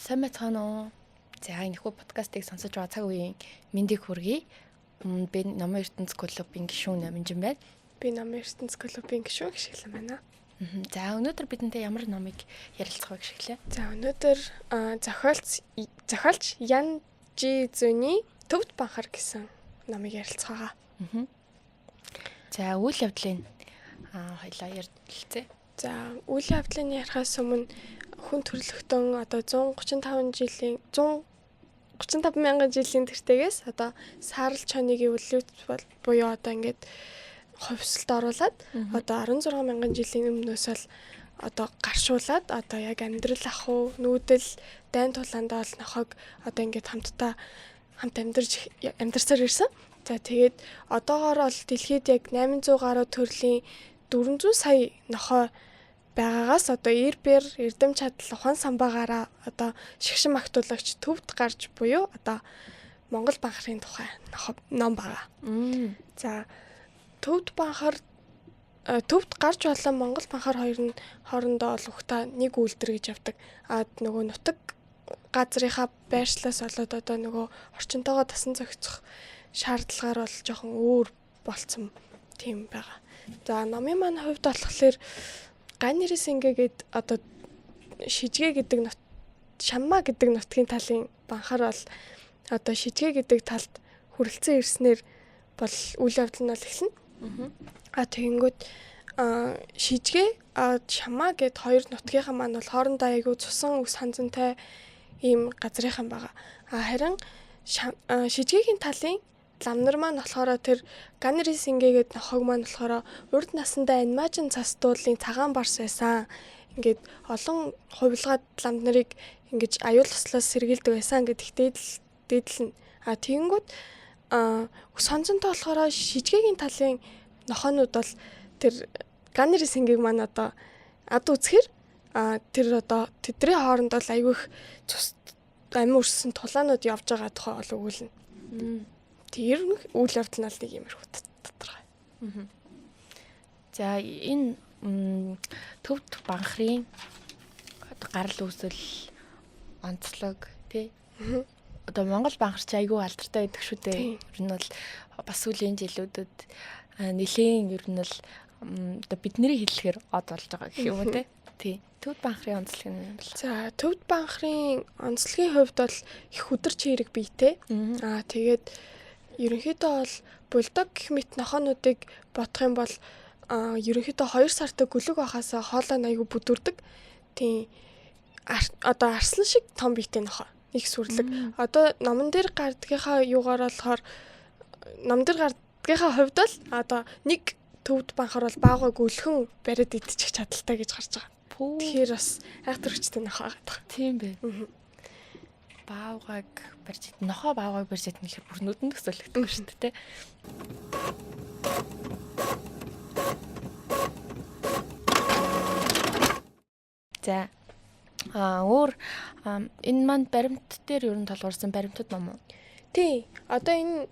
Сайн байцгаана уу? За энэхүү подкастыг сонсож байгаа цаг үеийн мэндийг хүргэе. Би Номын ертөнц клубын гишүүн Наминжин байна. Би Номын ертөнц клубын гишүүн Гшиглэн байна. За өнөөдөр бидэнтэй ямар номыг ярилцах вэ Гшиглээ? За өнөөдөр зохиолч Ян Жи Зүний Төвд банхар гэсэн номыг ярилцгаа. За үйл явдлын хоёлаа ярилцъя. За үйл явдлын ярихаас өмнө хүн төрөлхтөн одоо 135 мянган жилийн тэртегээс одоо саарл чоныг эволюц буюу одоо ингээд хувьсалд оруулаад одоо 16 мянган жилийн өмнөөс л одоо гаршуулаад одоо яг амьдрал ахуй нүүдэл дайн тулаандаа бол нохог одоо ингээд хамт амьдарсаар ирсэн. За тэгээд одоогоор бол дэлхийд яг 800 гаруй төрлийн 400 сая нохой байгаагаас одоо эрдэм чадал ухаан самбаагаараа одоо шигшин магтуулагч төвд гарч буюу одоо Монгол банхарын тухай ном байгаа. За төвд гарч болон Монгол банхар хоёр нь хоорондоо олохта нэг үйлдвэр гэж явдаг. Нөгөө нутаг газрынхаа байршлаас болоод одоо нөгөө орчинтойгоо тасан зохицох шаардлагаар бол жоохон өөр болцсон тийм байгаа. За номын маань хувьд болохоор Ганнэрис ингээд одоо шижгэ гэдэг шамма гэдэг нутгийн талын банхар бол одоо шижгэ гэдэг талд хүрэлцэн ирснээр бол үйл явдал нь бол эхэлнэ. Тэгэнгүүт шижгэ шамма гэд хоёр нутгийнхаа маань бол хоорондоо айгүй цусан үс ханзантай ийм газрынхан байгаа. Харин шижгэгийн талын ламнар маань болохоор тэр Ганнэрис ингээд нохог маань болохоор урд насандаа анимажин цастуулын цагаан барс байсан. Ингээд олон хувилгаад ламд нарыг ингэж аюул туслаас сэргийлдэг байсан гэдэгт дээдлэн. Тэгэнгүүт ус хонцонтой болохоор шижгэгийн талын нохоонууд бол тэр Ганнэрис ингээд маань одоо ад үзэхэр тэр одоо тэдний хооронд бол айгүй их амин өрсөн тулаанууд явж байгаа тухай бол өгүүлнэ. Тэр үйл явдал нь нэг юмрхүү тодорхой. За энэ төвд банхрын гарал үүсэл онцлог тий. Одоо Монгол банхарч айгүй алдартай байдаг шүү дээ. Ер нь бол бас сүүлийн жилүүдэд нэлийн ер нь л одоо бидний хэллэхээр од болж байгаа гэх юм уу тий. Төвд банхрын онцлог нь юм бол. За төвд банхрын онцлогийн хувьд бол их өдөрч хэрэг биетэй. Тэгээд ерөнхийдөө бол бульдог гэх мэт нохоонуудыг бодох юм бол ерөнхийдөө 2 сартай гүлэг байхаасаа хоолой айгүй бүдүрдэг. Тийм одоо арслан шиг том биетэй нохоо. Их сүрлэг. Одоо номон дээр гардгийнхаа юугаар болохоор ном дээр гардгийнхаа хувьд бол одоо нэг төвд банхар бол баагаа гөлхөн бариад идчих чадaltaй гэж гарч байгаа. Тэгэхээр бас айхтарчтай нохоо байгаа. Тийм бэ. Баавгаг барьж нохоо баавгаг барьж идэх нь бүр нүдэнд төсөөлөгдөг шүү дээ. За өөр энэ манд баримт дээр ер нь толгуурсан баримтууд ном уу? Тий. Одоо энэ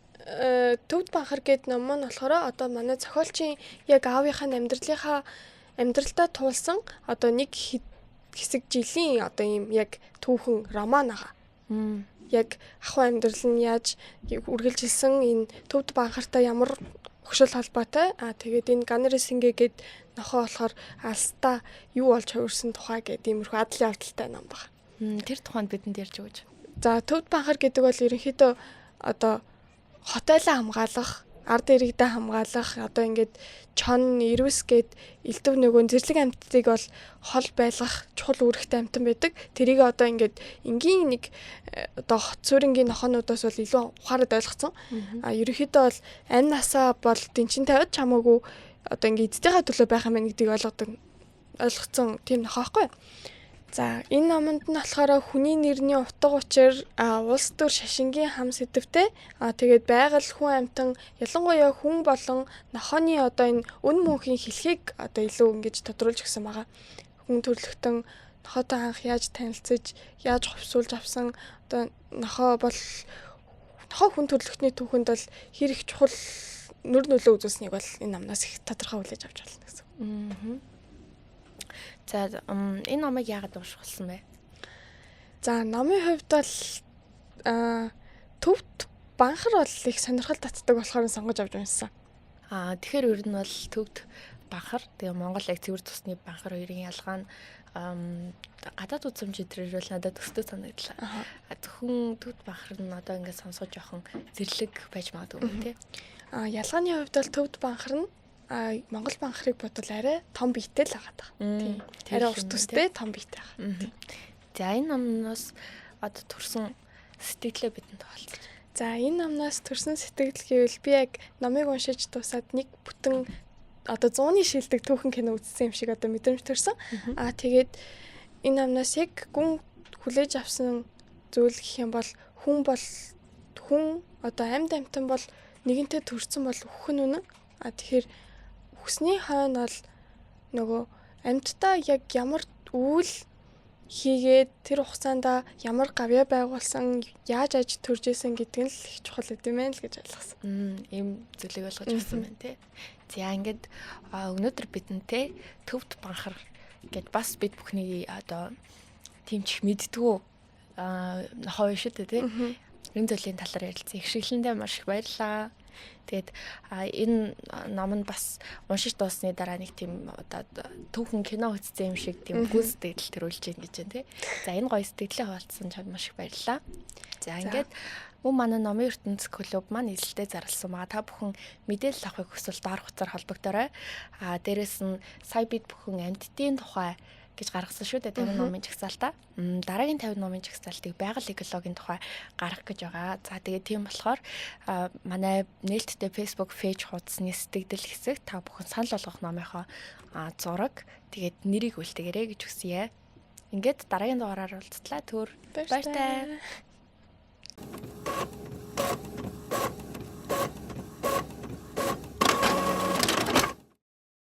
төвд банхар гэдэг ном нь болохоор одоо манай зохиолчийн яг аавынхаа амьдралдаа туулсан одоо нэг хэсэг жилийн одоо ийм яг түүхэн роман байгаа. Яг ахуй амьдрал нь яаж үргэлжилсэн энэ төвд банхартай ямар өгшөл холбоотой. Тэгээд энэ Ганнэрис ингээд нохоо болохоор алстаа юу болж хувирсан тухай гэдэг иймэрхүү адал явдалтай ном байна. Тэр тухайд бидэнд ярьж өгөөч. За төвд банхар гэдэг бол ерөнхийдөө одоо хотойлоо хамгаалах, ард иргэдээ хамгаалах, одоо ингээд чон, ирвэс гэд элдв нөгөө зэрлэг амьтдыг бол хол байлгах чухал үүрэгтэй амьтан байдаг. Тэрийг одоо ингээд энгийн нэг одоо хот суурингийн нохоонуудаас бол илүү ухаарад ойлгоцсон. Ерөнхийдөө бол амь насаа бол дэнчин тавиад чамаагүй одоо ингээд эцдийнхээ төлөө байх юм байна гэдгийг ойлгоцсон тийм нохоо байхгүй. За энэ номонд нь болохоор хүний нэрний утга учир улс төр шашингийн хам сэдвтэй тэгээд байгаль хүн амьтан ялангуяа хүн болон нохооны одоо энэ үн мөнхийн хэлхийг одоо илүү ингэж тодруулж өгсөн байгаа. Хүн төрлөختөн нохоотой анх яаж танилцж яаж хувьсуулж авсан одоо нохоо хүн төрлөختний түүхэнд бол хэр их чухал нөр нөлөө үзүүлсэнийг бол энэ номноос их тодорхой хүлээж авч байна гэсэн. За энэ номыг яагаад унших болсон бэ? За номын хувьд бол төвд банхар бол их сонирхол татдаг болохоор сонгож авч уншсан. Тэгэхээр ер нь бол төвд банхар тэгээ Монгол яг цэвэр цусны банхар хоёрын ялгаа нь гадаад үзмжидрээр бол надад төстэй санагдлаа. Зөвхөн төвд банхар нь одоо ингээд сонсож явах зэрлэг байж магадгүй тий. Ялгааны хувьд бол төвд банхар нь Монгол банхарыг бодвол арай том биетэй л байгаа даа. Арай урт төстэй том биетэй байгаа. За энэ номноос одоо төрсэн сэтгэлээ бидэнд тоолцоо. За энэ номноос төрсэн сэтгэл гэвэл би яг номыг уншиж дуусаад нэг бүтэн одоо 100-ны шилдэг түүхэн кино үзсэн юм шиг одоо мэдрэмж төрсэн. Тэгээд энэ номноос яг гүн хүлээж авсан зүйл гэх юм бол хүн одоо амьд амтан бол нэгэнтээ төрсэн бол үхэн үнэн. Тэгэхээр үхсний хойно бол нөгөө амьтдаа яг ямар үйл хийгээд тэр хугацаанд ямар гавьяа байгуулсан, яаж аж төрж исэн гэдэг нь л их чухал гэдэм байх л гэж ойлгосон. Ийм зүйлийг ойлгож авсан байна тий. За ингээд өнөөдөр бидэнтэй төвд банхар гэд бас бид бүхний одоо тэмчих мэддгүү нохоо шүү дээ тий. Энэ зүйлийн талаар ярилцсан. Их шиглэндээ маш их баярлалаа. Тэгээд энэ ном нь бас уншиж дууссаны дараа нэг тийм одоо түүхэн кино үзсэн юм шиг тийм гүн сэтгэл төрүүлж гин гэж байна тий. За энэ гоё сэтгэлээ хуваалцсан чамд маш их баярлалаа. За ингээд мөн манай номын ертөнц клуб маань нийлэлтэд зарласан маа та бүхэн мэдээлэл авахыг хүсвэл доор хуцаар холбогдорой. Дээрээс нь сая бид бүхэн амьтдын тухай гэж гаргасан шүү дээ 50 номын жагсаалтаа. Дараагийн 50 номын жагсаалтыг байгаль экологийн тухай гаргах гэж байгаа. За тэгээд тийм болохоор манай нээлттэй Facebook пэйж хуудасны сэтгэгдэл хэсэг та бүхэн санал болгох номынхоо зураг тэгээд нэрийг үлдээгээрэй гэж хүсье. Ингээд дараагийн дугаараар уулзтлаа. Баяртай.